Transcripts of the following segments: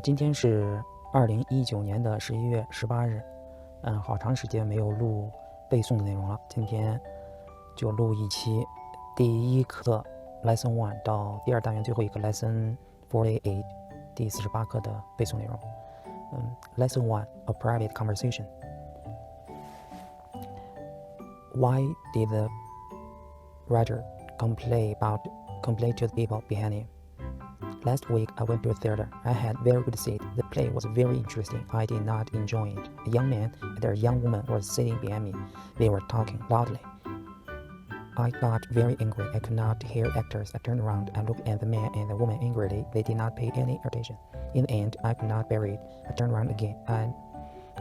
今天是2019年的11月18日。好长时间没有录背诵的内容了，今天就录一期第一课 Lesson 1到第二单元最后一个 Lesson 48第48课的背诵内容。Lesson 1 A private conversation. Why did the writer complain to the people behind him? Last week, I went to a theater. I had very good seat. The play was very interesting. I did not enjoy it. A young man and a young woman were sitting behind me. They were talking loudly. I got very angry. I could not hear actors. I turned around. I looked at the man and the woman angrily. They did not pay any attention. In the end, I could not bear it. I turned around again. I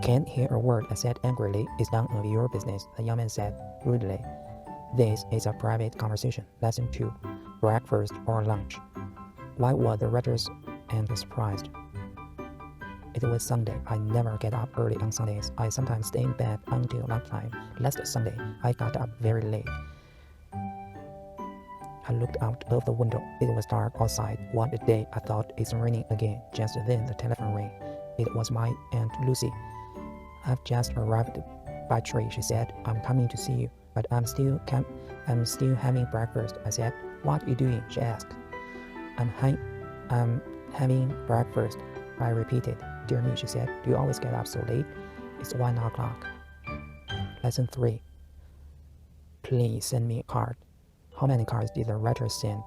can't hear a word. I said angrily. It's none of your business. The young man said rudely. This is a private conversation. Lesson 2. Breakfast or lunch. Why were the writers and surprised? It was Sunday. I never get up early on Sundays. I sometimes stay in bed until lunchtime. Last Sunday, I got up very late. I looked out of the window. It was dark outside. What a day. I thought it's raining again. Just then the telephone rang. It was my Aunt Lucy. I've just arrived by train, she said. I'm coming to see you, but I'm still having breakfast. I said. What are you doing? She asked. I'm having breakfast, I repeated. Dear me, she said. Do you always get up so late? It's 1 o'clock. Lesson 3. Please send me a card. How many cards did the writer send?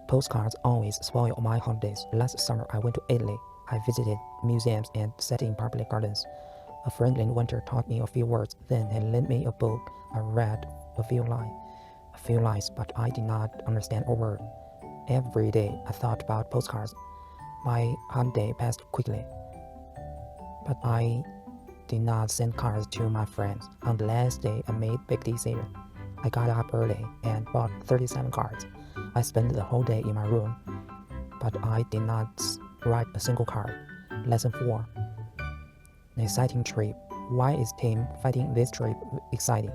Postcards always spoil my holidays. Last summer, I went to Italy. I visited museums and sat in public gardens. A friend in winter taught me a few words. Then he lent me a book. I read a few lines, but I did not understand a word. Every day I thought about postcards. My holiday passed quickly, but I did not send cards to my friends. On the last day, I made a big decision. I got up early and bought 37 cards. I spent the whole day in my room, but I did not write a single card. Lesson 4. An exciting trip. Why is Tim finding this trip exciting?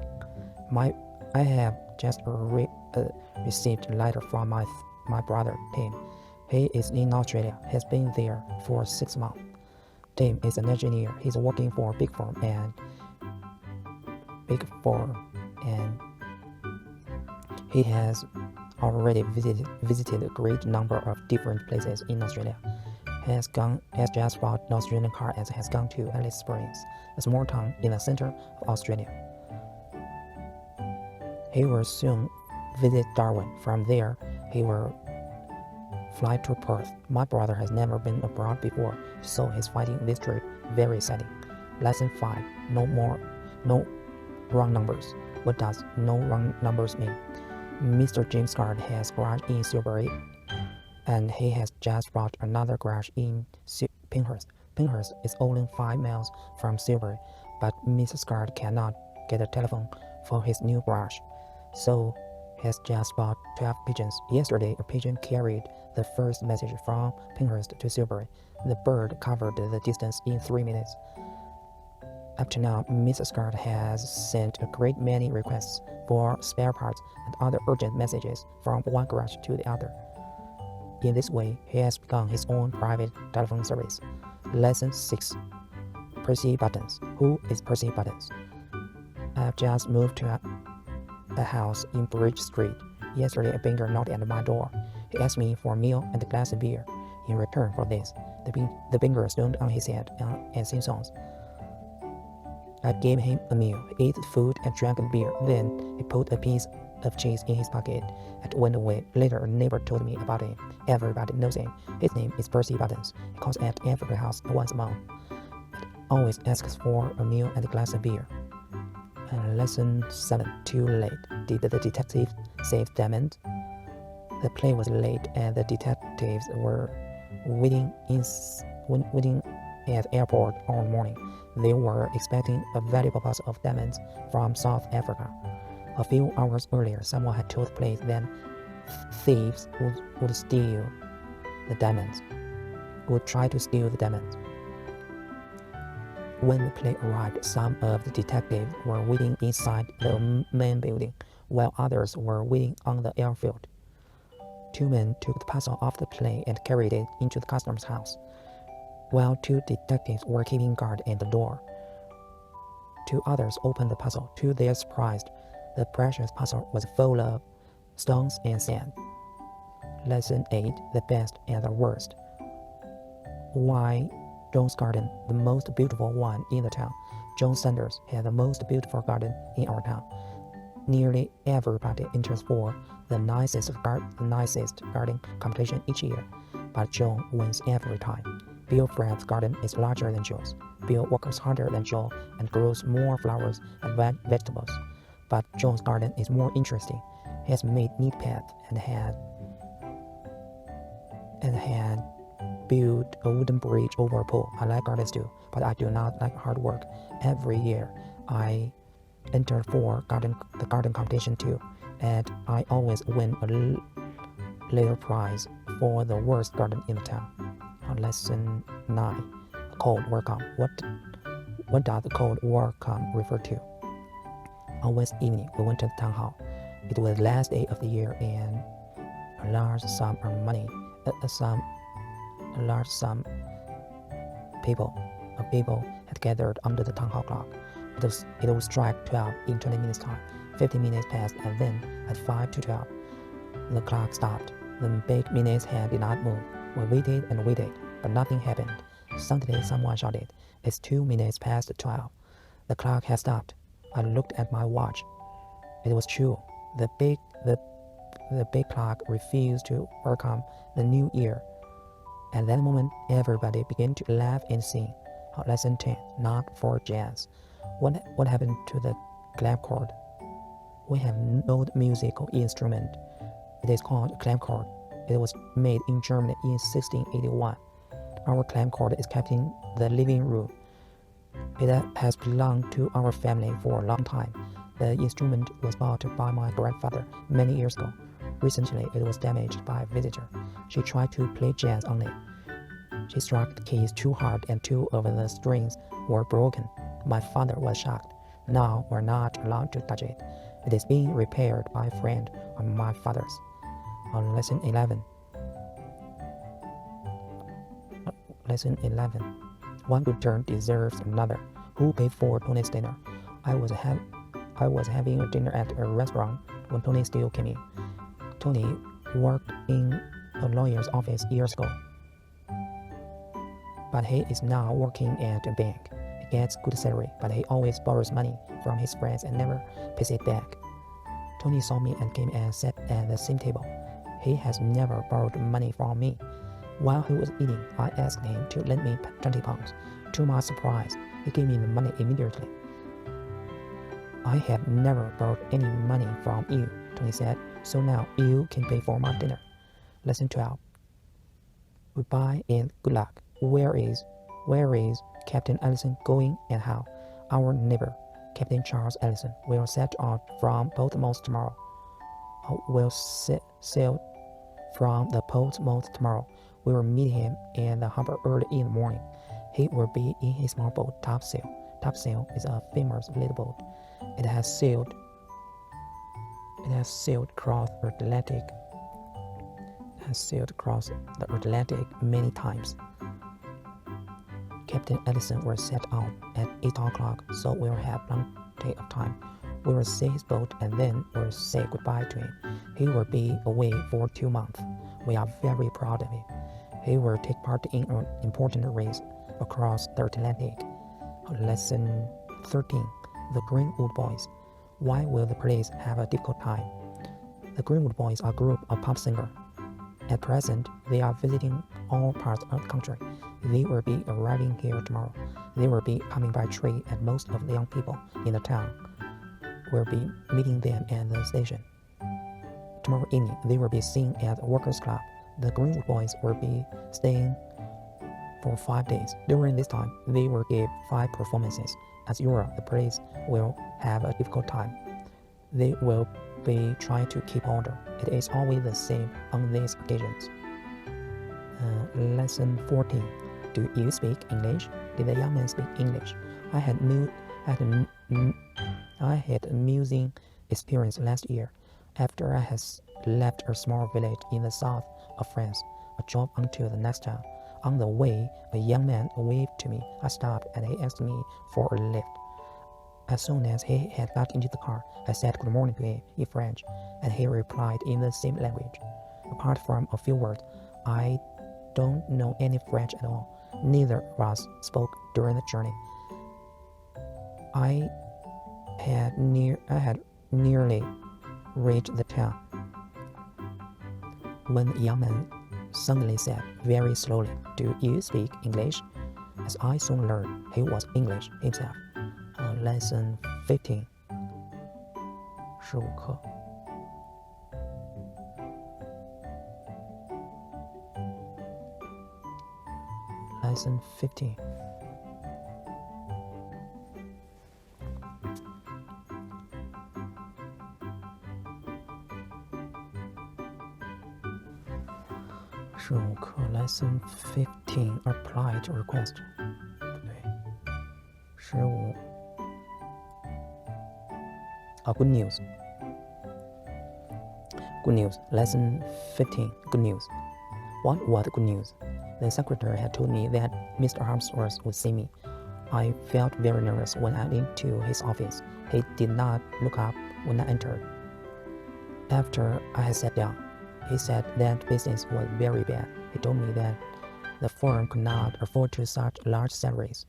I have just received a letter from my brother, Tim. He is in Australia. He's been there for 6 months. Tim is an engineer. He's working for a big firm and he has already visited a great number of different places in Australia. He has just bought an Australian car and has gone to Alice Springs, a small town in the center of Australia. He will soon visit Darwin. From there, he will fly to Perth. My brother has never been abroad before, so he's finding this trip very exciting. Lesson 5. No wrong numbers. What does no wrong numbers mean? Mr. James Scott has a garage in Silbury, and he has just bought another garage in Pinehurst. Pinehurst is only 5 miles from Silbury, but Mr. Scott cannot get a telephone for his new garage. So he has just bought 12 pigeons. Yesterday, a pigeon carried the first message from Pinehurst to Silbury. The bird covered the distance in 3 minutes. Up to now, Mrs. Scott has sent a great many requests for spare parts and other urgent messages from one garage to the other. In this way, he has begun his own private telephone service. Lesson 6. Percy Buttons. Who is Percy Buttons? I have just moved to a house in Bridge Street. Yesterday, a banker knocked at my door. He asked me for a meal and a glass of beer. In return for this, the banker stood on his head and sang songs. I gave him a meal. He ate the food and drank the beer. Then he put a piece of cheese in his pocket and went away. Later, a neighbor told me about him. Everybody knows him. His name is Percy Buttons. He calls at every house once a month and always asks for a meal and a glass of beer. Lesson 7. Too late. Did the detective save Diamond? The play was late and the detectives were waiting at the airport all morning. They were expecting a valuable box of diamonds from South Africa. A few hours earlier, someone had told the police that thieves would steal the diamonds, would try to steal the diamonds. When the plane arrived, some of the detectives were waiting inside the main building, while others were waiting on the airfield. 2 men took the puzzle off the plate and carried it into the customer's house, while 2 detectives were keeping guard at the door. 2 others opened the puzzle. To their surprise, the precious puzzle was full of stones and sand. Lesson 8. The best and the worst. Why John's garden, the most beautiful one in the town? John Sanders had the most beautiful garden in our town. Nearly everybody enters for the nicest garden competition each year, but John wins every time. Bill Fred's garden is larger than Joe's. Bill works harder than Joe and grows more flowers and vegetables, but John's garden is more interesting. He has made neat paths and had built a wooden bridge over a pool. I like gardens too, but I do not like hard work. Every year I enter for the garden competition too, and I always win a little prize for the worst garden in the town. Lesson 9. Cold welcome. What does the cold welcome refer to? On Wednesday evening, we went to the town hall. It was the last day of the year, and a large sum people had gathered under the town hall clock. It would strike 12 in 20 minutes time. 15 minutes passed, and then at 5 to 12, the clock stopped. The big minutes hand did not move. We waited and waited, but nothing happened. Suddenly, someone shouted, "It's 2 minutes past 12. The clock has stopped." I looked at my watch. It was true. The big clock refused to welcome the new year. At that moment, everybody began to laugh and sing. Lesson 10. Not for jazz. What happened to the clavichord? We have no musical instrument. It is called a clavichord. It was made in Germany in 1681. Our clavichord is kept in the living room. It has belonged to our family for a long time. The instrument was bought by my grandfather many years ago. Recently, it was damaged by a visitor. She tried to play jazz on it. She struck the keys too hard and 2 of the strings were broken. My father was shocked. Now we're not allowed to touch it. It is being repaired by a friend of my father's. Lesson 11. One good turn deserves another. Who paid for Tony's dinner? I was having a dinner at a restaurant when Tony still came in. Tony worked in a lawyer's office years ago, but he is now working at a bank. He gets good salary, but he always borrows money from his friends and never pays it back. Tony saw me and came and sat at the same table. He has never borrowed money from me. While he was eating, I asked him to lend me 20 pounds. To my surprise, he gave me the money immediately. I have never borrowed any money from you, Tony said, so now you can pay for my dinner. Lesson 12. Goodbye and good luck. Where is Captain Ellison going and how? Our neighbor, Captain Charles Ellison, will set out from Portsmouth tomorrow. Sail from the Portsmouth tomorrow. We will meet him in the harbor early in the morning. He will be in his small boat, Topsail. Topsail is a famous little boat. It has sailed across the Atlantic many times. Captain Ellison will set out at 8 o'clock, so we'll have plenty of time. We will see his boat and then we'll say goodbye to him. He will be away for 2 months. We are very proud of him. He will take part in an important race across the Atlantic. Lesson 13. The Greenwood Boys. Why will the police have a difficult time? The Greenwood Boys are a group of pop singers. At present, they are visiting all parts of the country. They will be arriving here tomorrow. They will be coming by train, and most of the young people in the town will be meeting them at the station. Tomorrow evening, they will be singing at the Workers' Club. The Greenwood Boys will be staying for 5 days. During this time, they will give 5 performances. As usual, the police will have a difficult time. They will be trying to keep order. It is always the same on these occasions. Lesson 14. Do you speak English? Did the young man speak English? I had an amusing experience last year. After I had left a small village in the south of France, a job until the next town. On the way, a young man waved to me. I stopped and he asked me for a lift. As soon as he had got into the car, I said good morning to him in French, and he replied in the same language. Apart from a few words, I don't know any French at all. Neither of us spoke during the journey. I had nearly reached the town when the young man suddenly said very slowly, "Do you speak English?" As I soon learned, he was English himself. Lesson 15. 15课 Lesson 15. Lesson 15. Apply to request. 15. Good news. Good news. Lesson 15. Good news. What was the good news? The secretary had told me that Mr. Harmsworth would see me. I felt very nervous when I went to his office. He did not look up when I entered. After I had sat down, he said that business was very bad. He told me that the firm could not afford to such large salaries.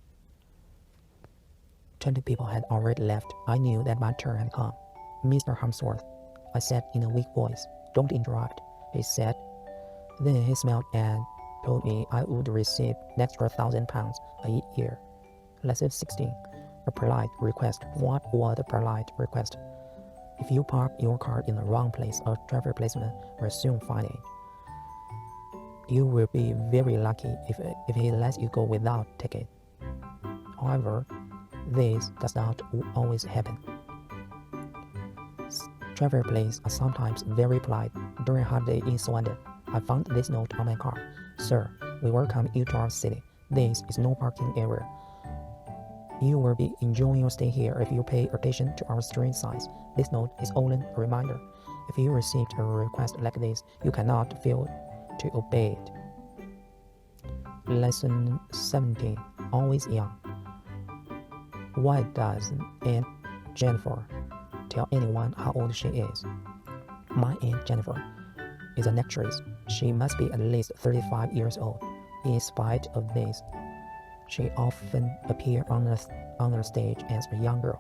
20 people had already left. I knew that my turn had come. Mr. Harmsworth, I said in a weak voice. Don't interrupt, he said. Then he smiled and told me I would receive an extra £1,000 a year. Lesson 16. A polite request. What was a polite request? If you park your car in the wrong place, a traffic policeman will soon find it. You will be very lucky if he lets you go without ticket. However, this does not always happen. Traffic police are sometimes very polite. During a holiday in Sweden, I found this note on my car. Sir, we welcome you to our city. This is no parking area. You will be enjoying your stay here if you pay attention to our street signs. This note is only a reminder. If you received a request like this, you cannot fail to obey it. Lesson 17. Always young. Why doesn't Aunt Jennifer tell anyone how old she is? My Aunt Jennifer is an actress. She must be at least 35 years old. In spite of this, she often appears on the stage as a young girl.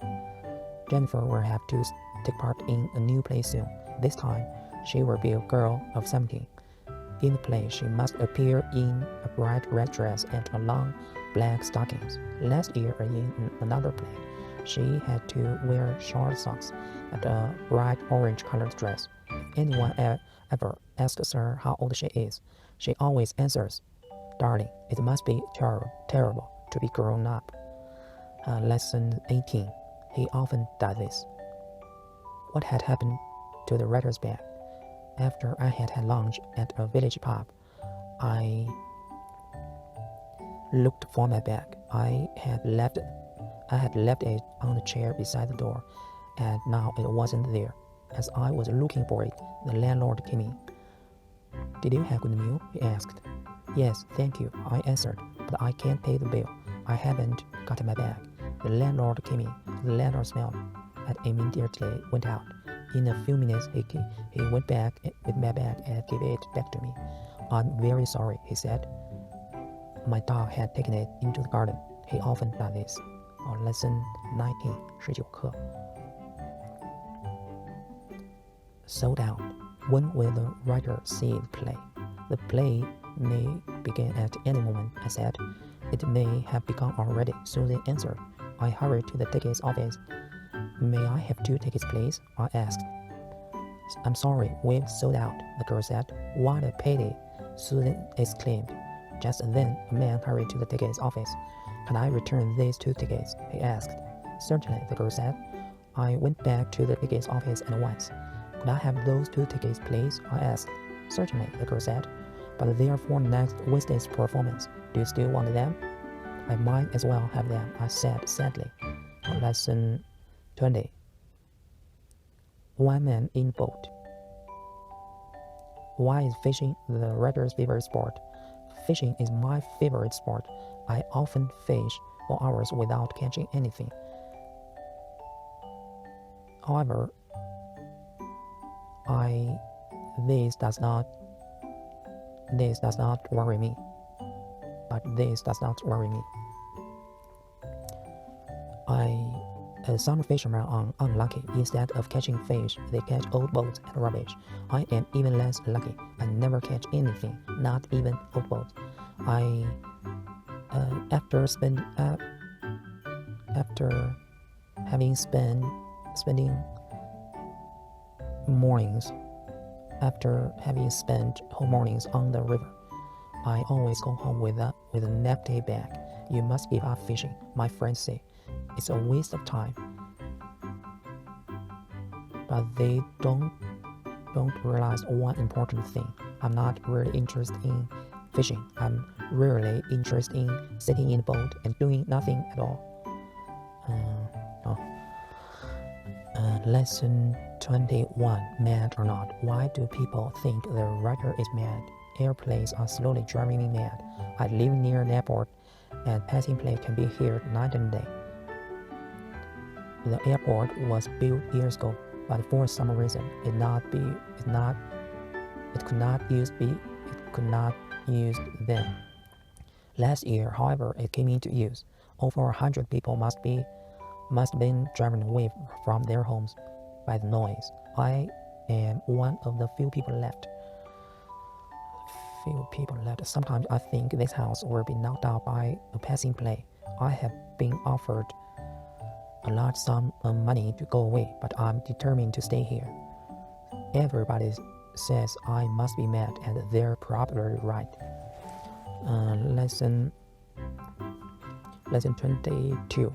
Jennifer will have to take part in a new play soon. This time, she will be a girl of 17. In the play, she must appear in a bright red dress and long black stockings. Last year, in another play, she had to wear short socks and a bright orange-colored dress. If anyone ever asks her how old she is, she always answers, "Darling, it must be terrible to be grown up." Lesson 18. He often does this. What had happened to the writer's bag? After I had lunch at a village pub, I looked for my bag. I had left it on the chair beside the door, and now it wasn't there. As I was looking for it, the landlord came in. "Did you have a good meal?" he asked. "Yes, thank you," I answered, "but I can't pay the bill. I haven't got my bag." The landlord came in. The landlord smiled and immediately went out. In a few minutes, he went back with my bag and gave it back to me. "I'm very sorry," he said. My dog had taken it into the garden. He often does this. Lesson 19. 19课 Sold out. When will the writer see the play? The play may begin at any moment, I said. It may have begun already, Susan answered. I hurried to the tickets office. May I have 2 tickets, please? I asked. I'm sorry, we've sold out, the girl said. What a pity, Susan exclaimed. Just then, a man hurried to the tickets office. Can I return these 2 tickets? He asked. Certainly, the girl said. I went back to the tickets office at once. Could I have those 2 tickets, please? I asked. Certainly, the girl said. But they are for next Wednesday's performance. Do you still want them? I might as well have them, I said sadly. Lesson 20. One man in boat. Why is fishing the writer's favorite sport? Fishing is my favorite sport. I often fish for hours without catching anything. However, this does not worry me. Some fishermen are unlucky. Instead of catching fish, they catch old boats and rubbish. I am even less lucky. I never catch anything, not even old boats. After spending having spent whole mornings on the river, I always go home with a empty bag. You must give up fishing, my friends say. It's a waste of time. But they don't realize one important thing. I'm not really interested in fishing. I'm really interested in sitting in a boat and doing nothing at all. Lesson 21. Mad or not? Why do people think the writer is mad? Airplanes are slowly driving me mad. I live near an airport, and passing planes can be heard night and day. The airport was built years ago, but for some reason it could not use then. Last year, however, it came into use. Over 100 people must have been driven away from their homes by the noise. I am one of the few people left. Sometimes I think this house will be knocked out by a passing plane. I have been offered a large sum of money to go away, but I'm determined to stay here. Everybody says I must be mad, and they're probably right. Lesson 22.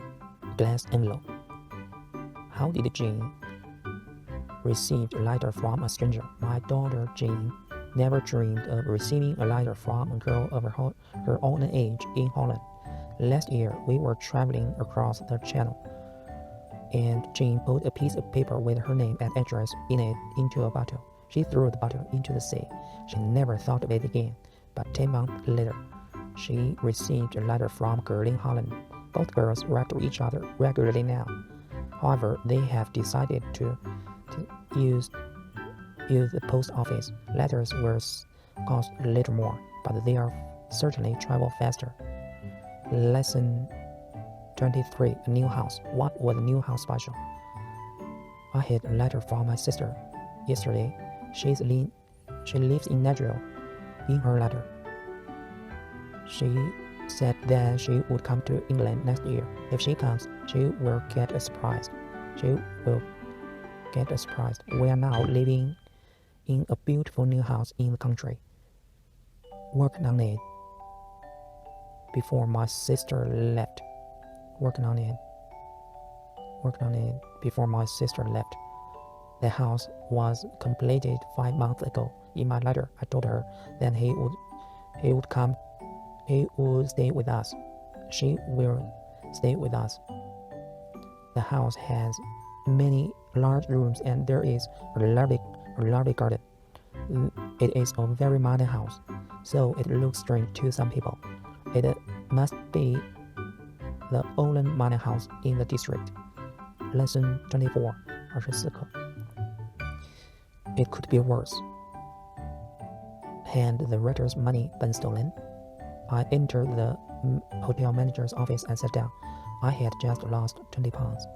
Glass envelope. How did Jean receive a letter from a stranger? My daughter Jean never dreamed of receiving a letter from a girl of her own age in Holland. Last year, we were traveling across the channel, and Jean put a piece of paper with her name and address in it into a bottle. She threw the bottle into the sea. She never thought of it again. But 10 months later, she received a letter from a girl in Holland. Both girls write to each other regularly now. However, they have decided to use the post office. Letters will cost a little more, but they are certainly travel faster. Lesson 23. A new house. What was a new house special? I had a letter from my sister yesterday. She lives in Nigeria. In her letter, she said that she would come to England next year. If she comes, she will get a surprise. We are now living in a beautiful new house in the country. Working on it before my sister left. The house was completed 5 months ago. In my letter, I told her that he would stay with us. She will stay with us. The house has many large rooms, and there is a lovely garden. It is a very modern house, so it looks strange to some people. It must be the only modern house in the district. Lesson 24. 24课. It could be worse. Had the writer's money been stolen? I entered the hotel manager's office and sat down. I had just lost 20 pounds.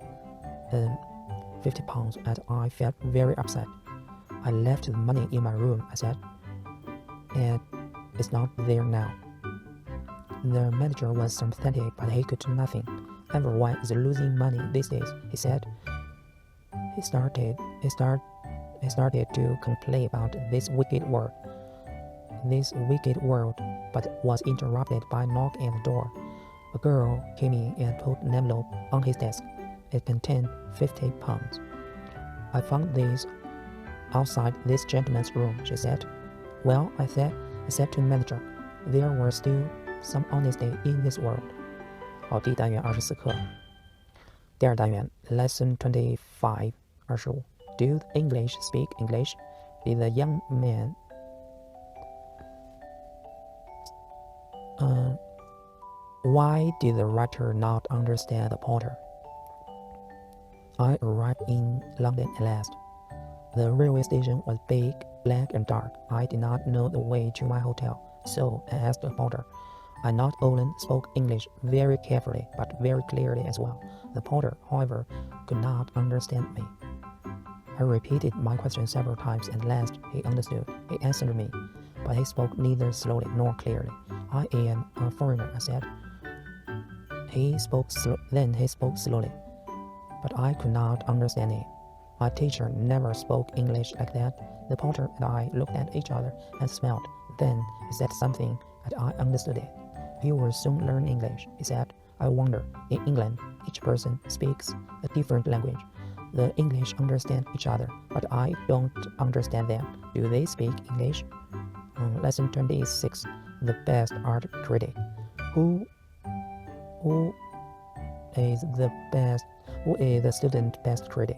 50 pounds, and I felt very upset. I left the money in my room, I said, and it's not there now. The manager was sympathetic, but he could do nothing. Everyone is losing money these days, he said. He started to complain about this wicked world, but was interrupted by a knock at the door. A girl came in and put an envelope on his desk. It contained 50 pounds. I found this outside this gentleman's room, she said. Well, I said to the manager, there were still some honesty in this world. 好，第一单元24课。第二单元 Lesson 25 25 Do you English speak English? Did the young man Why did the writer not understand the porter? I arrived in London at last. The railway station was big, black and dark. I did not know the way to my hotel, so I asked the porter. I not only spoke English very carefully, but very clearly as well. The porter, however, could not understand me. I repeated my question several times, and at last he understood. He answered me, but he spoke neither slowly nor clearly. I am a foreigner, I said. Then he spoke slowly, but I could not understand him. My teacher never spoke English like that. The porter and I looked at each other and smiled. Then he said something, and I understood it. You will soon learn English, he said. I wonder, in England, each person speaks a different language. The English understand each other, but I don't understand them. Do they speak English? Lesson 26. The best art critic. Who is the student best critic?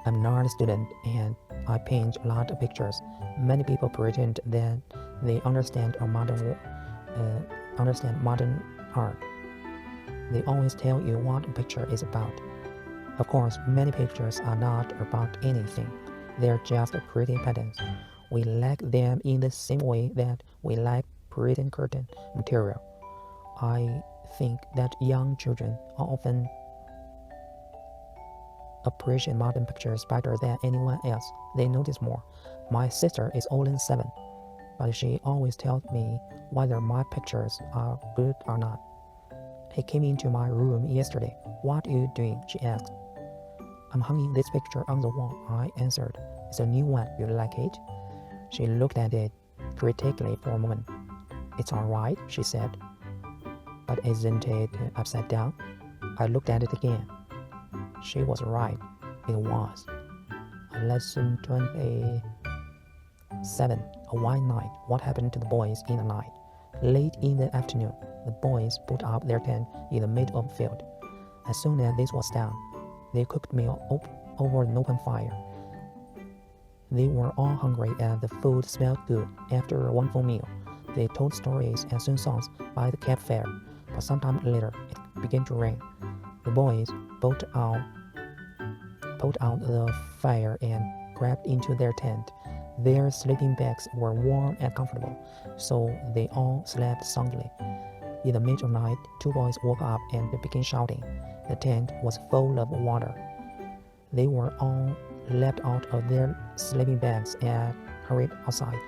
I'm not a student, and I paint a lot of pictures. Many people pretend that they understand modern art. They always tell you what a picture is about. Of course, many pictures are not about anything. They're just pretty patterns. We like them in the same way that we like pretty curtain material. I think that young children often appreciate modern pictures better than anyone else. They notice more. My sister is only 7, but she always tells me whether my pictures are good or not. He came into my room yesterday. What are you doing? She asked. I'm hanging this picture on the wall, I answered. It's a new one. You like it? She looked at it critically for a moment. It's all right, she said. But isn't it upside down? I looked at it again. She was right. It was. Lesson 27. A white night. What happened to the boys in the night? Late in the afternoon, the boys put up their tent in the middle of the field. As soon as this was done, they cooked meal over an open fire. They were all hungry and the food smelled good. After a wonderful meal, they told stories and sang songs by the campfire. But sometime later, it began to rain. The boys put out the fire and crept into their tent. Their sleeping bags were warm and comfortable, so they all slept soundly. In the middle of the night, 2 boys woke up and began shouting. The tent was full of water. They were all leapt out of their sleeping bags and hurried outside.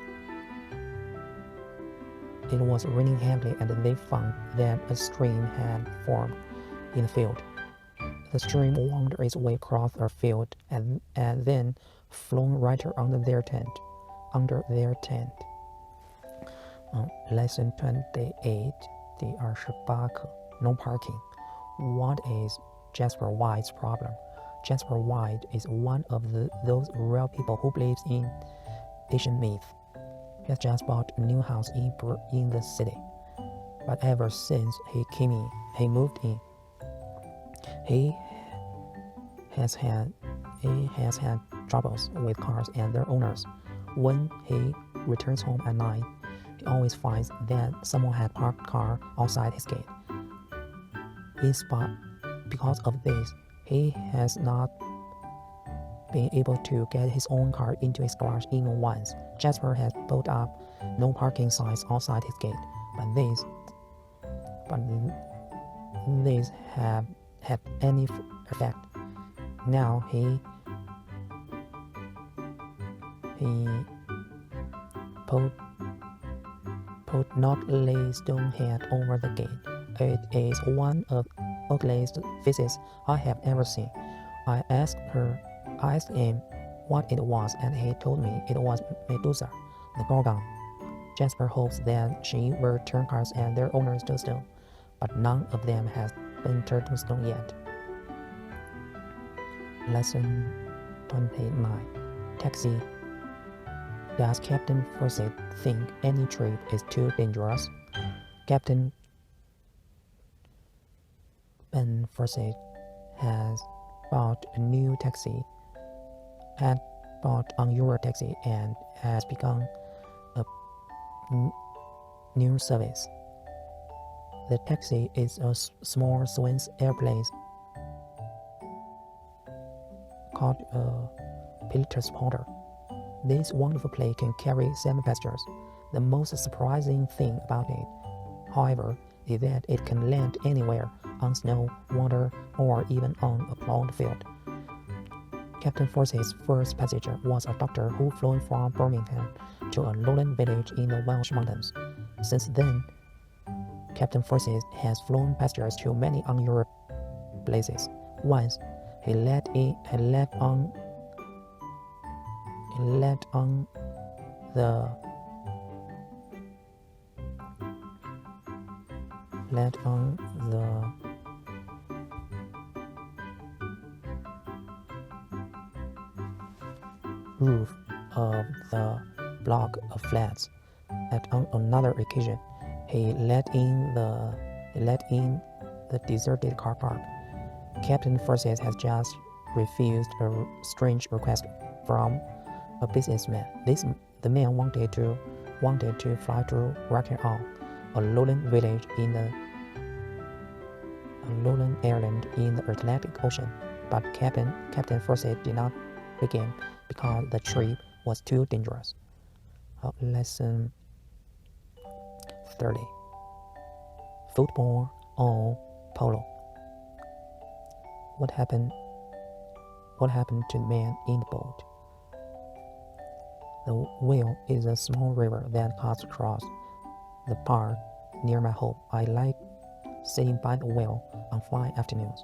It was raining heavily, and they found that a stream had formed in the field. The stream wound its way across the field and then flowed right under their tent. Lesson 28. 第28课 No parking. What is Jasper White's problem? Jasper White is one of those real people who believes in ancient myth. He has just bought a new house in the city, but ever since he moved in, he has had troubles with cars and their owners. When he returns home at night, he always finds that someone had parked a car outside his gate. Because of this, he has not been able to get his own car into his garage even once. Jasper has put up no parking signs outside his gate, but these have had any effect. Now he put not a stone head over the gate. It is one of the ugliest faces I have ever seen. I asked him what it was, and he told me it was Medusa, the Gorgon. Jasper hopes that she will turn cars and their owners to stone, but none of them has been turned to stone yet. Lesson 29. Taxi. Does Captain Forsyth think any trip is too dangerous? Captain Ben Forsyth has bought a new taxi, had bought on Euro taxi, and has become New service. The taxi is a small Swiss airplane called a Pilotsporter. This wonderful plane can carry 7 passengers. The most surprising thing about it, however, is that it can land anywhere on snow, water, or even on a plowed field. Captain Forsyth's first passenger was a doctor who flew from Birmingham to a lowland village in the Welsh mountains. Since then, Captain Forsyth has flown passengers to many un-Europe places. Once, he led on the roof of the block of flats. On another occasion, he let in the deserted car park. Captain Forsyth has just refused a strange request from a businessman. The man wanted to fly to Rockall, a lowland village in a lowland island in the Atlantic Ocean, but Captain Forsyth did not take him because the trip was too dangerous. Lesson 30. Football or polo? What happened to the man in the boat? The Wheel is a small river that cuts across the park near my home. I like sitting by the wheel on fine afternoons.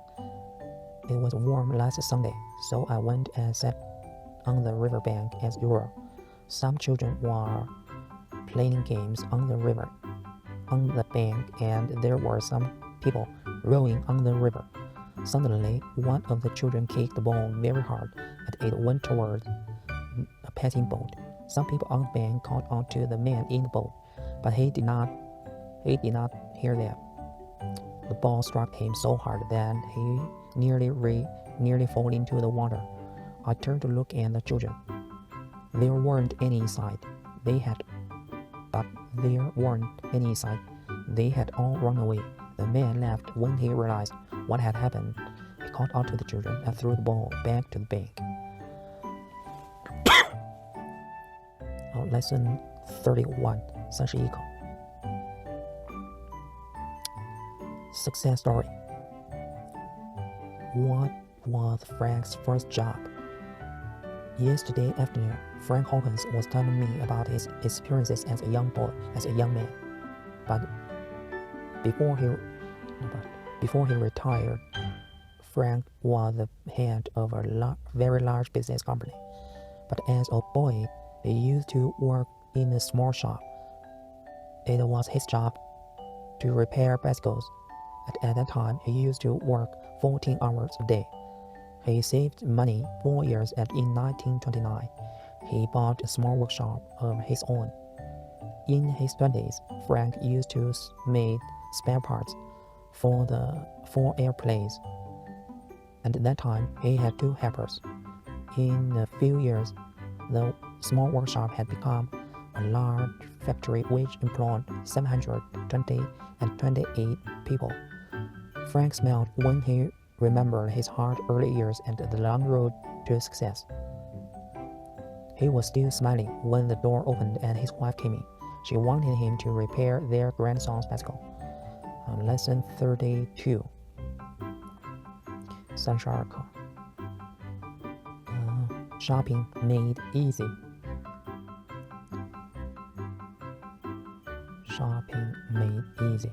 It was warm last Sunday, so I went and sat on the riverbank as usual. Some children were playing games on the bank, and there were some people rowing on the river. Suddenly, one of the children kicked the ball very hard, and it went towards a passing boat. Some people on the bank called out to the man in the boat, but he did not hear them. The ball struck him so hard that he nearly fell into the water. I turned to look at the children. There weren't any inside. They had all run away. The man laughed when he realized what had happened. He called out to the children and threw the ball back to the bank. Lesson 31. 31课 Success story. What was Frank's first job? Yesterday afternoon, Frank Hawkins was telling me about his experiences as a young man. But before he retired, Frank was the head of a very large business company. But as a boy, he used to work in a small shop. It was his job to repair bicycles. At that time, he used to work 14 hours a day. He saved money 4 years, and in 1929, he bought a small workshop of his own. In his 20s, Frank used to make spare parts for airplanes, and at that time, he had 2 helpers. In a few years, the small workshop had become a large factory which employed 728 people. Frank smiled when he remembered his hard early years and the long road to success. He was still smiling when the door opened and his wife came in. She wanted him to repair their grandson's bicycle. Lesson 32. 32课 Shopping made easy. Shopping made easy.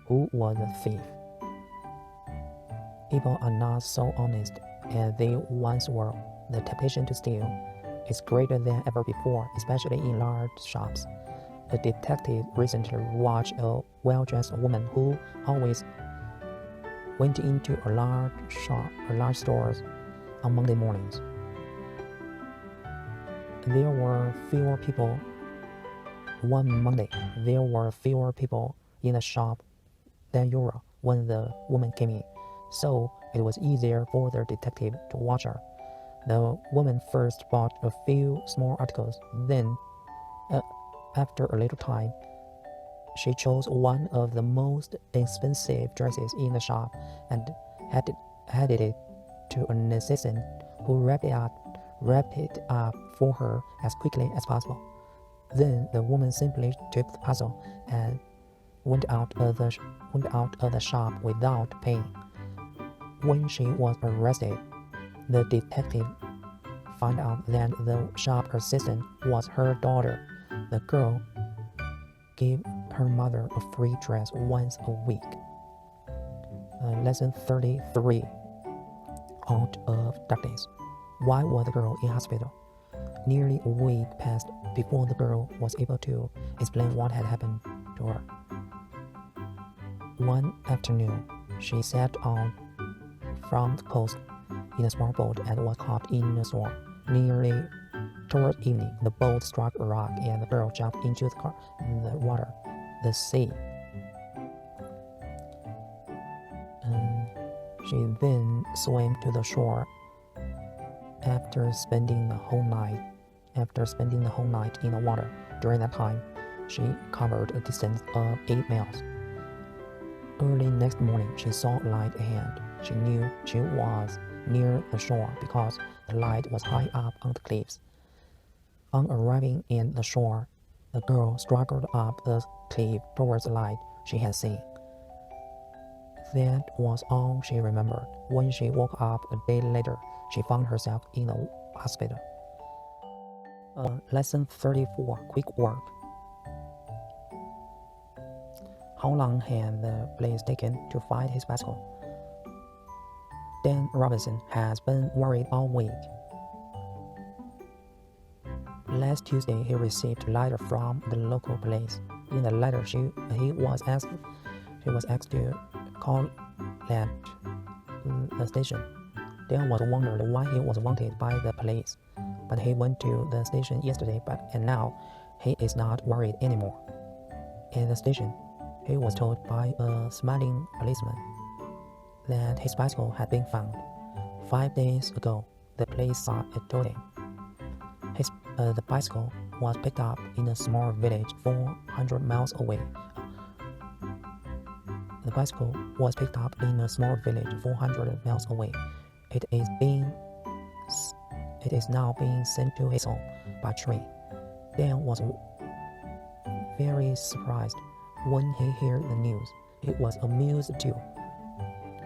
Who was the thief? People are not so honest as they once were. The temptation to steal is greater than ever before, especially in large shops. A detective recently watched a well-dressed woman who always went into a large stores on Monday mornings. There were fewer people one Monday. There were fewer people in the shop than usual when the woman came in, so it was easier for the detective to watch her. The woman first bought a few small articles, then, after a little time, She chose one of the most expensive dresses in the shop and handed it to an assistant who wrapped it up for her as quickly as possible. Then the woman simply took the parcel and went out of the shop without paying. When she was arrested, the detective found out that the shop assistant was her daughter. The girl gave her mother a free dress once a week. Lesson 33. Out of darkness. Why was the girl in hospital? Nearly a week passed before the girl was able to explain what had happened to her. One afternoon, she sat on from the coast in a small boat and was caught in a storm. Nearly toward evening, the boat struck a rock and the girl jumped into the water, the sea. She then swam to the shore. After spending the whole night in the water, during that time, she covered a distance of 8 miles. Early next morning, she saw a light ahead. She knew she was near the shore because the light was high up on the cliffs. On arriving in the shore, the girl struggled up the cliff towards the light she had seen. That was all she remembered. When she woke up a day later, she found herself in a hospital. Lesson 34. Quick work. How long had the police taken to find his bicycle? Dan Robinson has been worried all week. Last Tuesday, he received a letter from the local police. In the letter, he was asked to call at the station. Dan was wondering why he was wanted by the police, but he went to the station yesterday, and now he is not worried anymore. At the station, he was told by a smiling policeman that his bicycle had been found. 5 days ago, the police told him. The bicycle was picked up in a small village 400 miles away. The bicycle was picked up in a small village 400 miles away. It is now being sent to his home by train. Dan was very surprised when he heard the news. He was amused too.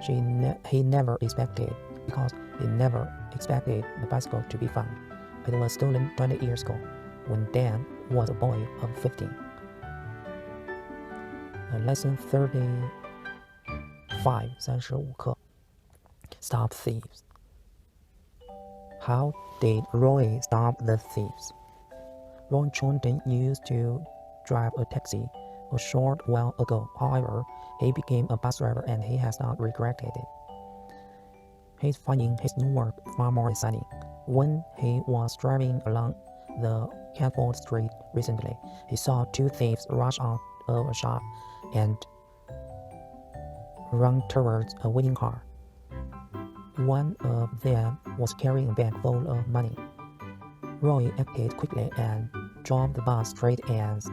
He never expected the bicycle to be found. It was stolen 20 years ago, when Dan was a boy of 15. Lesson 35. 35课. Stop thieves. How did Roy stop the thieves? Roy Thornton used to drive a taxi a short while ago. However, he became a bus driver and he has not regretted it. He's finding his new work far more exciting. When he was driving along the Catford Street recently, he saw 2 thieves rush out of a shop and run towards a waiting car. One of them was carrying a bag full of money. Roy acted quickly and drove the bus straight at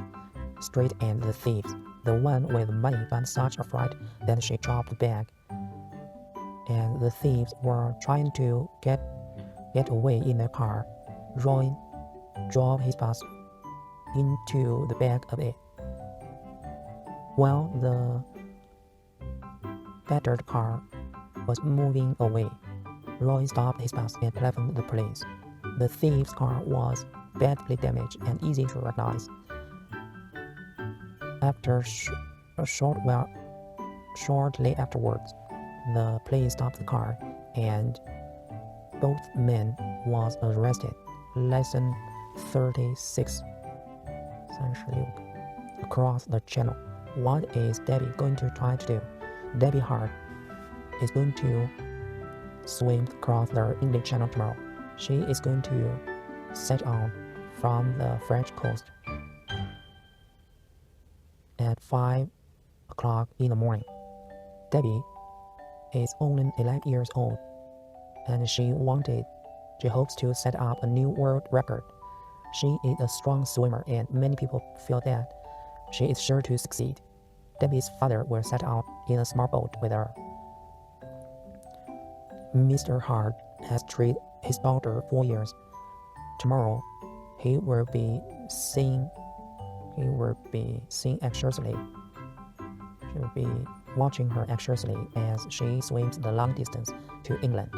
the thieves. The one with money got such a fright that she dropped the bag, and the thieves were trying to get away in their car. Roy drove his bus into the back of it. While the battered car was moving away, Roy stopped his bus and telephoned the police. The thief's car was badly damaged and easy to recognize. Shortly afterwards, the police stopped the car and both men was arrested. Lesson 36. Across the channel. What is Debbie going to try to do? Debbie Hart is going to swim across the English Channel tomorrow. She is going to set out from the French coast at 5 o'clock in the morning. Debbie is only 11 years old, and she hopes to set up a new world record. She is a strong swimmer, and many people feel that She is sure to succeed. Debbie's father will set out in a small boat with her. Mr. Hart has treated his daughter 4 years. Tomorrow, he will be seeing anxiously. She will be watching her anxiously as she swims the long distance to England.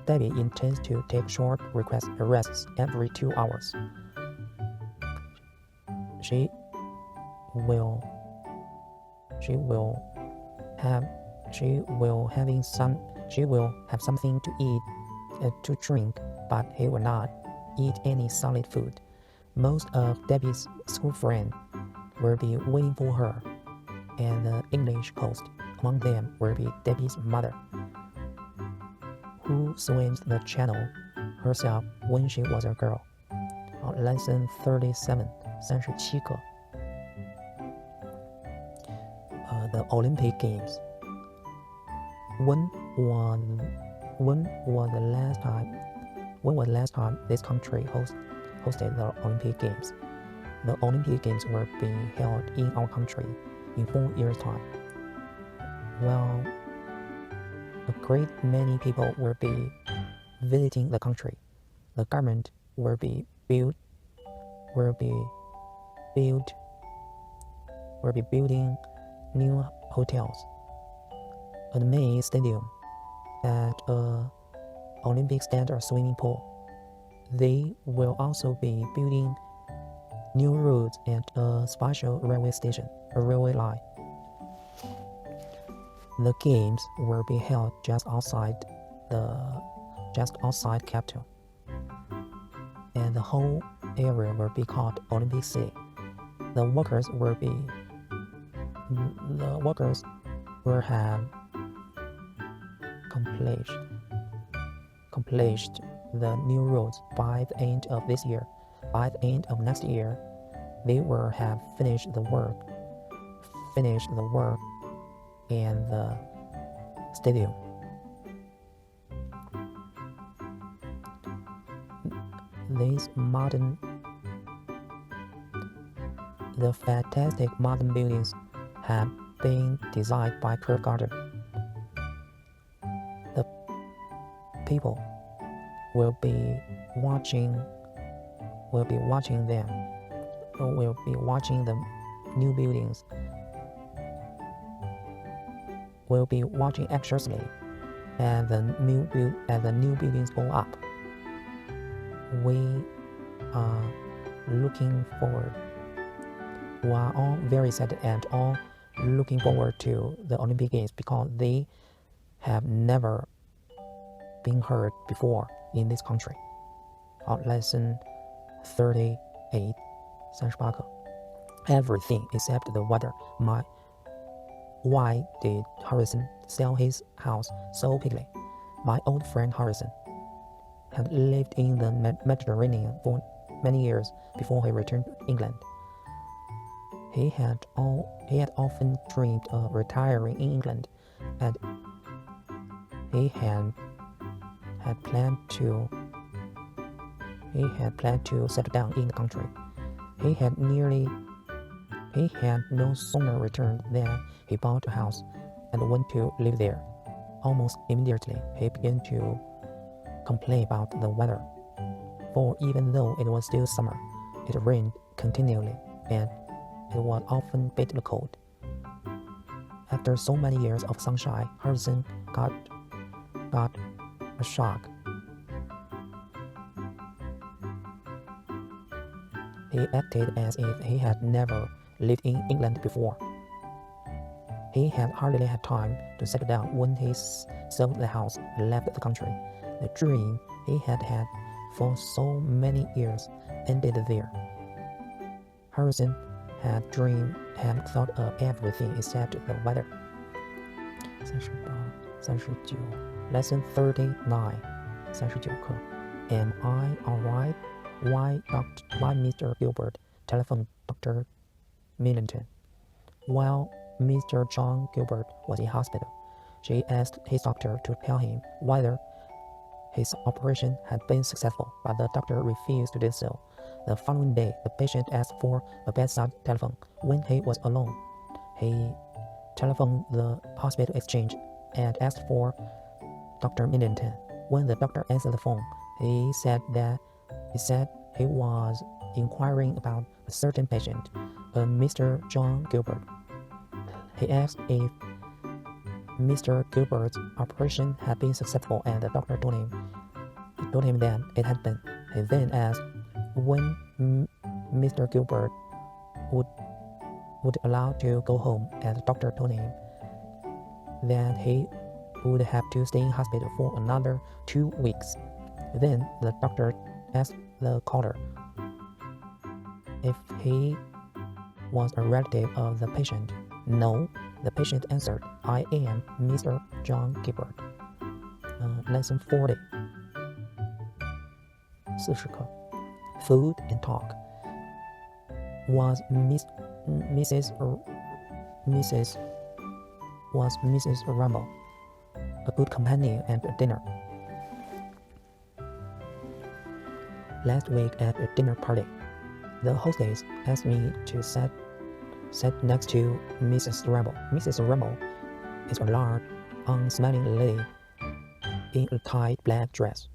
Debbie intends to take short rests every 2 hours. She will have something to eat, to drink, but he will not eat any solid food. Most of Debbie's school friends will be waiting for her, and the English coast. Among them will be Debbie's mother, who swims the channel herself when she was a girl. Lesson 37, 37课。The Olympic Games. When was the last time this country hosted the Olympic Games? The Olympic Games will be held in our country in 4 years' time. Well, a great many people will be visiting the country. The government will be building new hotels, a main stadium, and an Olympic standard swimming pool. They will also be building new roads and a special railway line. The games will be held just outside capital, and the whole area will be called Olympic City. The workers will have completed the new roads by the end of this year. By the end of next year, they will have finished the work in the stadium. The fantastic modern buildings have been designed by Kurt Gardner. The people will be watching the new buildings, will be watching anxiously as the new buildings go up. We are all very sad and all looking forward to the Olympic Games because they have never been heard before in this country. Lesson 38, 38课。Everything except the weather. Why did Harrison sell his house so quickly? My old friend Harrison had lived in the Mediterranean for many years before he returned to England. He had often dreamed of retiring in England, and he had planned to settle down in the country. He had no sooner returned than he bought a house and went to live there. Almost immediately, he began to complain about the weather, for even though it was still summer, it rained continually and it was often bitterly cold. After so many years of sunshine, Harrison got a shock. He acted as if he had never lived in England before. He had hardly had time to settle down when he sold the house and left the country. The dream he had had for so many years ended there. Harrison had thought of everything except the weather. 38, 39 Lesson 39, 39课。Am I alright? Why Mr. Gilbert telephoned Dr. Millington. While Mr. John Gilbert was in hospital, she asked his doctor to tell him whether his operation had been successful, but the doctor refused to do so. The following day, the patient asked for a bedside telephone. When he was alone, he telephoned the hospital exchange and asked for Dr. Millington. When the doctor answered the phone, he said he was inquiring about a certain patient, Mr. John Gilbert. He asked if Mr. Gilbert's operation had been successful, and the doctor told him that it had been. He then asked when Mr. Gilbert would allow to go home, and the doctor told him that he would have to stay in hospital for another 2 weeks. Then the doctor asked the caller if he was a relative of the patient. No, the patient answered, I am Mr. John Gilbert. Lesson 40. 40课 Food and talk. Was Mrs. Rumble a good companion at a dinner? Last week at a dinner party, the hostess asked me to sit next to Mrs. Rumble. Mrs. Rumble is a large, unsmiling lady in a tight black dress.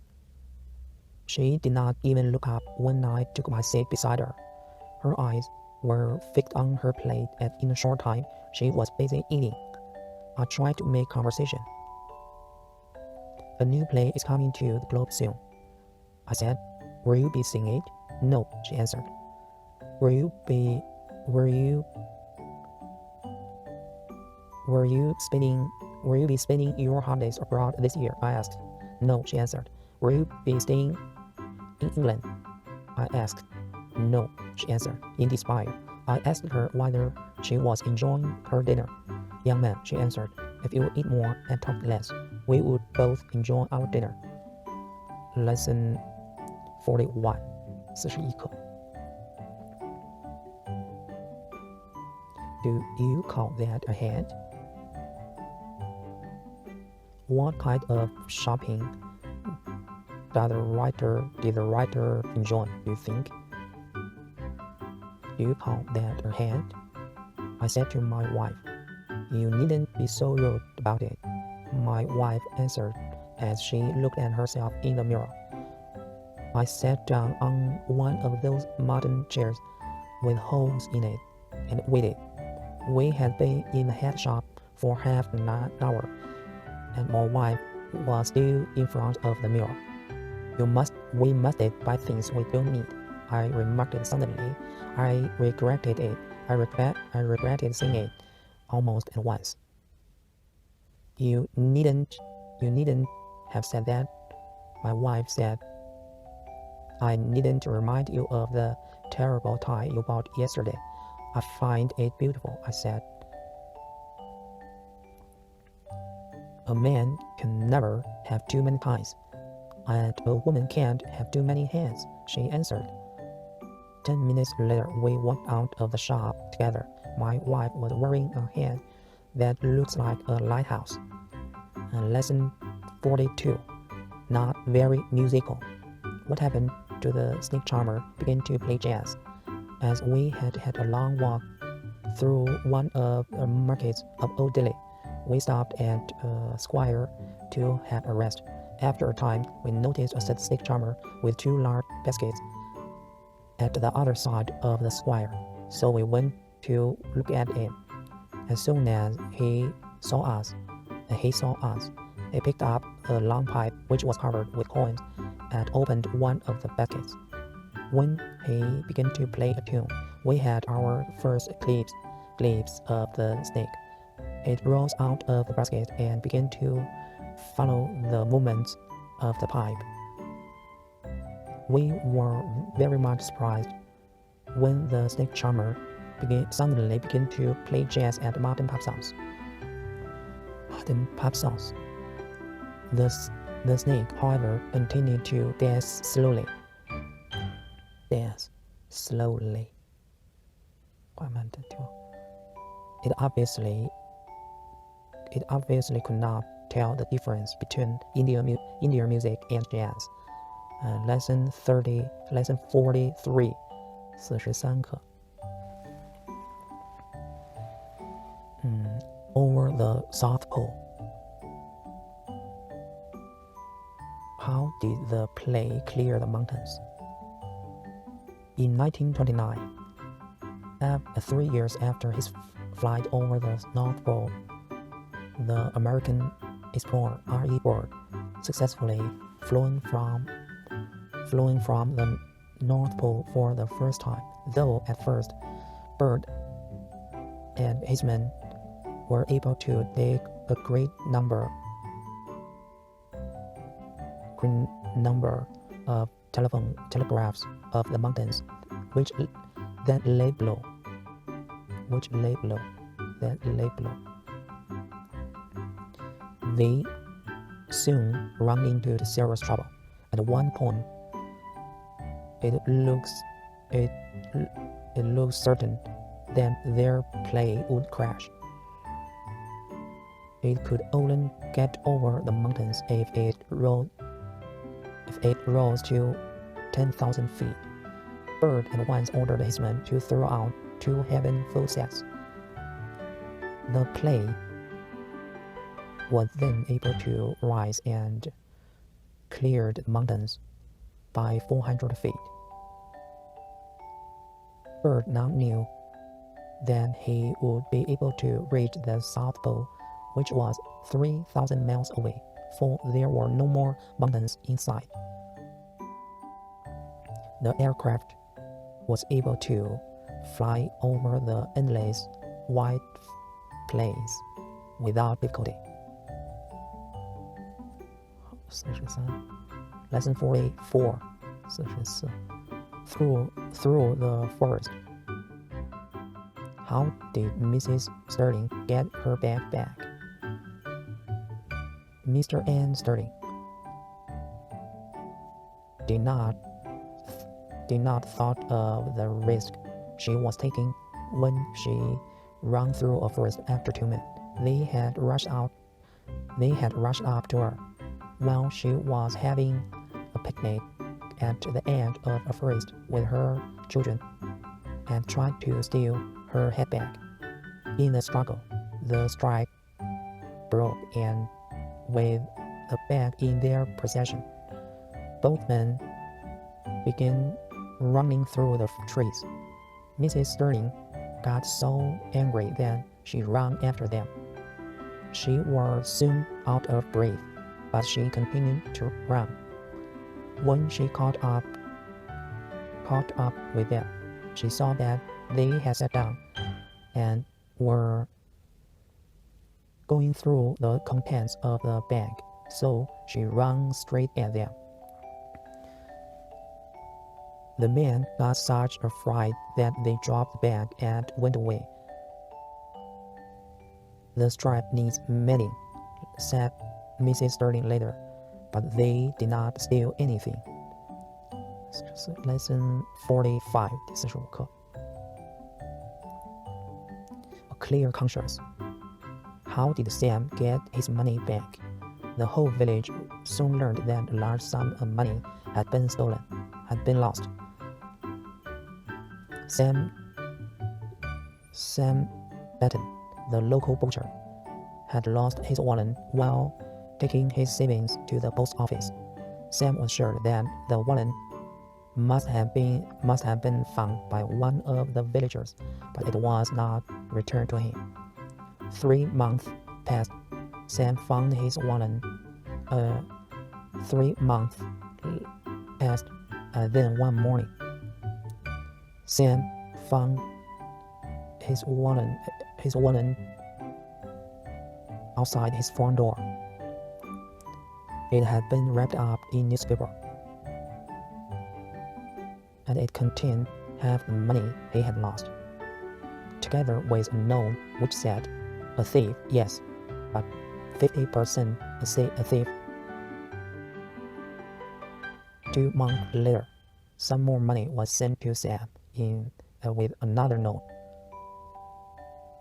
She did not even look up when I took my seat beside her. Her eyes were fixed on her plate, and in a short time, she was busy eating. I tried to make conversation. A new play is coming to the Globe soon, I said. Will you be seeing it? No, she answered. Will you be spending your holidays abroad this year? I asked. No, she answered. Will you be staying in England? I asked. No, she answered, in despair. I asked her whether she was enjoying her dinner. Young man, she answered, if you eat more and talk less, we would both enjoy our dinner. Lesson 41. 41课 Do you call that a hand? What kind of shopping did the writer enjoy, do you think? Do you call that a hand? I said to my wife. You needn't be so rude about it, my wife answered as she looked at herself in the mirror. I sat down on one of those modern chairs with holes in it and waited. We had been in the hat shop for half an hour, and my wife was still in front of the mirror. We mustn't buy things we don't need, I remarked suddenly. I regretted it. I regretted saying it almost at once. You needn't have said that, my wife said. I needn't remind you of the terrible tie you bought yesterday. I find it beautiful, I said. A man can never have too many ties, and a woman can't have too many hands, she answered. 10 minutes later, we walked out of the shop together. My wife was wearing a hat that looks like a lighthouse. Lesson 42. Not very musical. What happened to the snake charmer began to play jazz. As we had a long walk through one of the markets of Old Delhi, we stopped at a square to have a rest. After a time, we noticed a snake charmer with 2 large baskets at the other side of the square, so we went to look at him. As soon as he saw us, he picked up a long pipe which was covered with coins and opened one of the baskets. When he began to play a tune, we had our first glimpse of the snake. It rose out of the basket and began to follow the movements of the pipe. We were very much surprised when the snake charmer suddenly began to play jazz at modern pop songs. The snake, however, continued to dance slowly. It obviously could not tell the difference between Indian music and jazz. Lesson 43 43课。Over the South Pole. How did the plane clear the mountains? In 1929, 3 years after his flight over the North Pole, the American explorer R.E. Byrd successfully flew from the North Pole for the first time, though at first Byrd and his men were able to take a great number of telegraphs of the mountains which lay below. They soon ran into serious trouble. At one point, it looks certain that their plane would crash. It could only get over the mountains if it rose to 10,000 feet. Byrd at once ordered his men to throw out 2 heavy fuel sacks. The plane was then able to rise and cleared the mountains by 400 feet. Byrd now knew that he would be able to reach the South Pole, which was 3,000 miles away, for there were no more mountains in sight. The aircraft was able to fly over the endless white plains without difficulty. 43 Lesson 44 44 Through the forest. How did Mrs. Sterling get her bag back? Mr. and Sterling did not thought of the risk she was taking when she ran through a forest after 2 men. They had rushed up to her while she was having a picnic at the edge of a forest with her children and tried to steal her handbag. In the struggle, the strap broke, and with the bag in their possession, both men began running through the trees. Mrs. Sterling got so angry that she ran after them. She was soon out of breath, but she continued to run. When she caught up with them, she saw that they had sat down and were going through the contents of the bag, so she ran straight at them. The men got such a fright that they dropped the bag and went away. The strap needs mending, said Mrs. Sterling later, but they did not steal anything. Lesson 45 45课 A clear conscience. How did Sam get his money back? The whole village soon learned that a large sum of money had been lost. Sam Batten, the local butcher, had lost his wallet while taking his savings to the post office. Sam was sure that the wallet must have been found by one of the villagers, but it was not returned to him. 3 months passed. Sam found his wallet. 3 months passed. Then one morning, Sam found his wallet outside his front door. It had been wrapped up in newspaper, and it contained half the money he had lost, together with a note which said, "A thief, yes, but 50% a thief." 2 months later, some more money was sent to Sam with another note.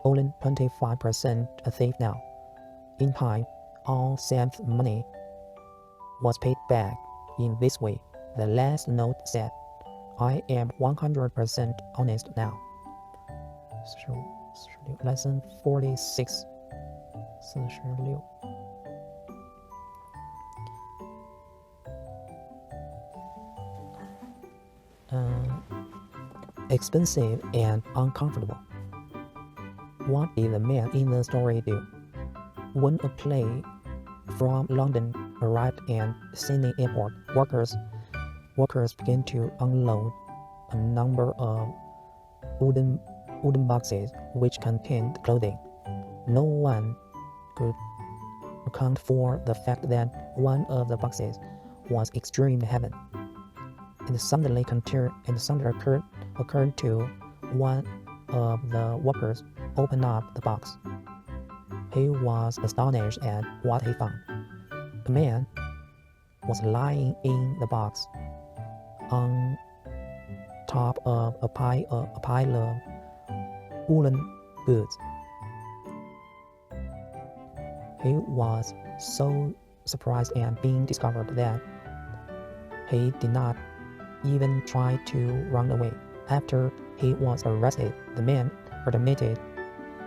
Only 25% a thief now. In time, all Sam's money was paid back. In this way, The last note said, I am 100% honest now. Lesson 46 46 Expensive and uncomfortable. What did the man in the story do? When a plane from London arrived at Sydney Airport, workers began to unload a number of wooden boxes which contained clothing. No one could account for the fact that one of the boxes was extremely heavy. It suddenly occurred to one of the workers open up the box. He was astonished at what he found. A man was lying in the box on top of a pile of woolen goods. He was so surprised at being discovered that he did not even try to run away. After he was arrested, the man admitted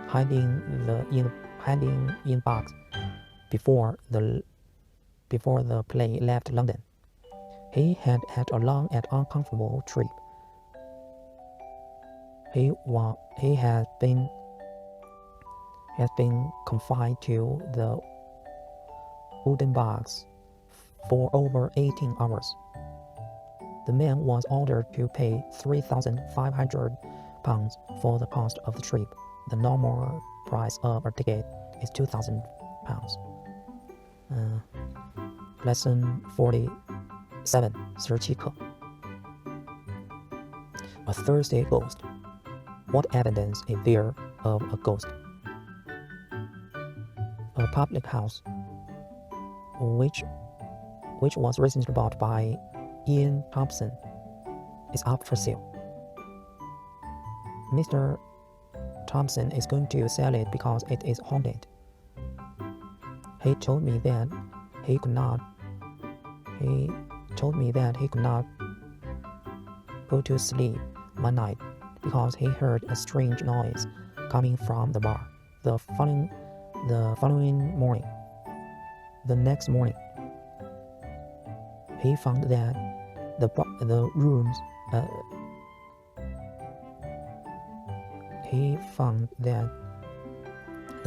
hiding in box before the plane left London. He had had a long and uncomfortable trip. He had been confined to the wooden box for over 18 hours. The man was ordered to pay £3,500 for the cost of the trip. The normal price of a ticket is £2,000. Lesson 47 17课 A thirsty ghost. What evidence is there of a ghost? A public house, which was recently bought by Ian Thompson, is up for sale. Mr. Thompson is going to sell it because it is haunted. He told me that he could not go to sleep one night because he heard a strange noise coming from the bar. The next morning, he found that the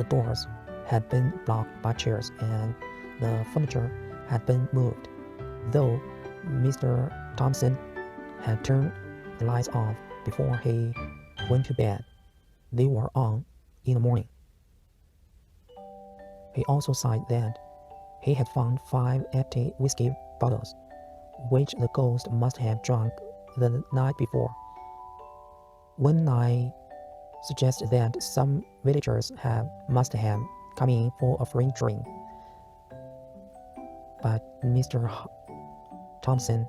doors had been blocked by chairs and the furniture had been moved. Though Mr. Thompson had turned the lights off before he went to bed, they were on in the morning. He also said that he had found 5 empty whiskey bottles, which the ghost must have drunk the night before. When I suggested that some villagers must have come in for a free drink, but Mr. Thompson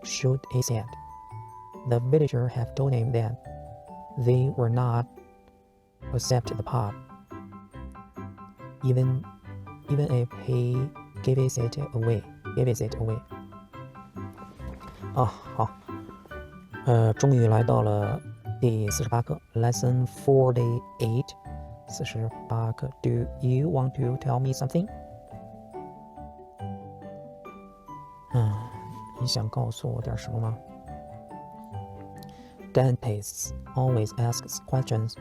shook his head. The villager had told him that they were not accept the pub, even if he gives it away. 好，终于来到了第48课 Lesson 48 48课 Do you want to tell me something? 你想告诉我点什么吗？ Dentists always ask questions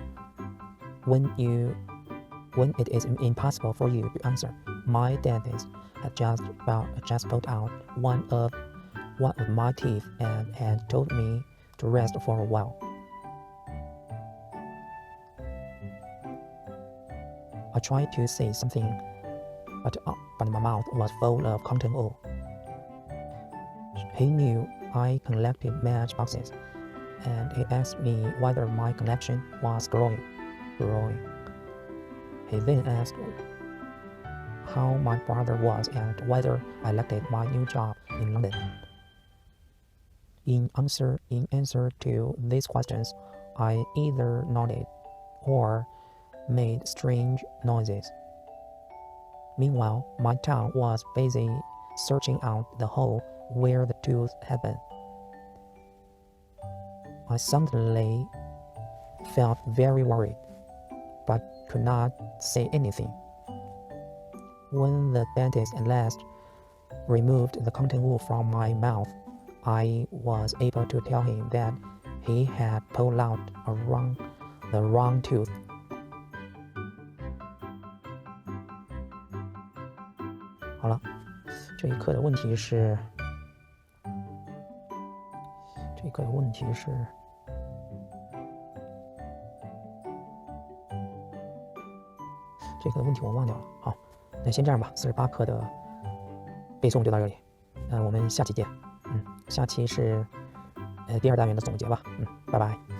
when it is impossible for you to answer. My dentist had just pulled out one of my teeth and had told me to rest for a while. I tried to say something, but my mouth was full of cotton wool. He knew I collected matchboxes, and he asked me whether my collection was growing. He then asked how my brother was and whether I liked my new job in London. In answer to these questions, I either nodded or made strange noises. Meanwhile, my tongue was busy searching out the hole where the tooth had been. I suddenly felt very worried, but could not say anything. When the dentist at last removed the cotton wool from my mouth, I was able to tell him that he had pulled out the wrong tooth. 好了，这一课的问题是，我忘掉了。好，那先这样吧。48课的背诵就到这里，我们下期见。下期是第2单元的总结吧。拜拜。